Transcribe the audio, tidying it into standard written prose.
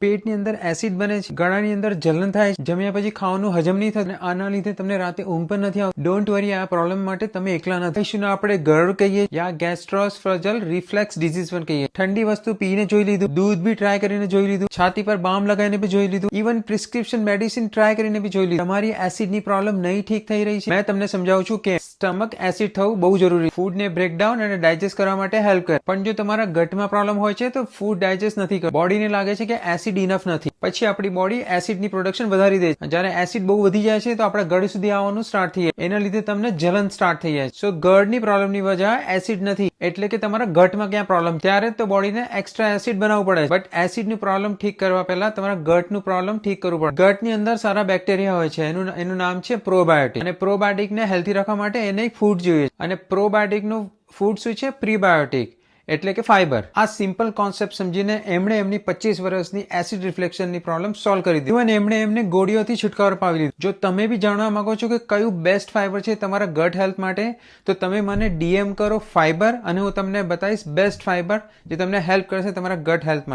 પેટની અંદર એસિડ બને છે, ગળાની અંદર જલન થાય છે, જમ્યા પછી ખાવાનું હજમ નહીં થતું, આના લીધે તમને રાતે ઊંઘ પણ નથી આવતી. ડોન્ટ વરી, આ પ્રોબ્લેમ માટે તમે એકલા નથી. શું આપણે ગળું કહીએ યા ગેસ્ટ્રોએસોફેજલ રિફ્લેક્સ ડિઝીઝ પણ કહીએ. ઠંડી વસ્તુ પીને જોઈ લીધું, દૂધ બી ટ્રાય કરીને જોઈ લીધું, છાતી પર બામ લગાવીને બી જોઈ લીધું, ઇવન પ્રિસ્ક્રિપ્શન મેડિસિન ટ્રાય કરીને બી જોઈ લીધું. તમારી એસિડની પ્રોબ્લેમ નહીં ઠીક થઈ રહી છે. મેં તમને સમજાવું છું કે સ્ટમક એસિડ થવું બહુ જરૂરી. ફૂડને બ્રેકડાઉન અને ડાયજેસ્ટ કરવા માટે હેલ્પ કરે. પણ જો તમારા ગટમાં પ્રોબ્લેમ હોય છે તો ફૂડ ડાયજેસ્ટ નથી કરતું. બોડીને લાગે છે કે એસિડ ઇનફ નથી, પછી આપણી બોડી એસિડની પ્રોડક્શન વધારી દે છે. જ્યારે એસિડ બહુ વધી જાય છે તો આપણા ગળ સુધી આવવાનું સ્ટાર્ટ થઈ જાય, એના લીધે તમને જલન સ્ટાર્ટ થઈ જાય. સો ગળની પ્રોબ્લેમની વજહ એસિડ નથી, એટલે કે તમારા ગટમાં ક્યાં પ્રોબ્લેમ, ત્યારે તો બોડીને એક્સ્ટ્રા એસિડ બનાવવું પડે. બટ એસિડની પ્રોબ્લેમ ઠીક કરવા પહેલા તમારા ગટનું પ્રોબ્લેમ ઠીક કરવું પડે. ગટની અંદર સારા બેક્ટેરિયા હોય છે, એનું નામ છે પ્રોબાયોટિક. અને પ્રોબાયોટિકને હેલ્ધી રાખવા માટે એને એક ફૂડ જોઈએ, અને પ્રોબાયોટિકનું ફૂડ શું છે? પ્રીબાયોટિક, એટલે કે ફાઈબર. આ સિમ્પલ કોન્સેપ્ટ સમજીને એમણે એમની 25 વર્ષની એસિડ રિફ્લેક્શનની પ્રોબ્લેમ સોલ્વ કરી દીધી અને એમણે એમને ગોળીઓથી છુટકારો પાવી લીધો. જો તમે બી જાણવા માંગો છો કે કયું બેસ્ટ ફાઈબર છે તમારા ગટ હેલ્થ માટે, તો તમે મને ડીએમ કરો ફાઈબર, અને હું તમને બતાવીશ બેસ્ટ ફાઈબર જે તમને હેલ્પ કરશે તમારા ગટ હેલ્થ માટે.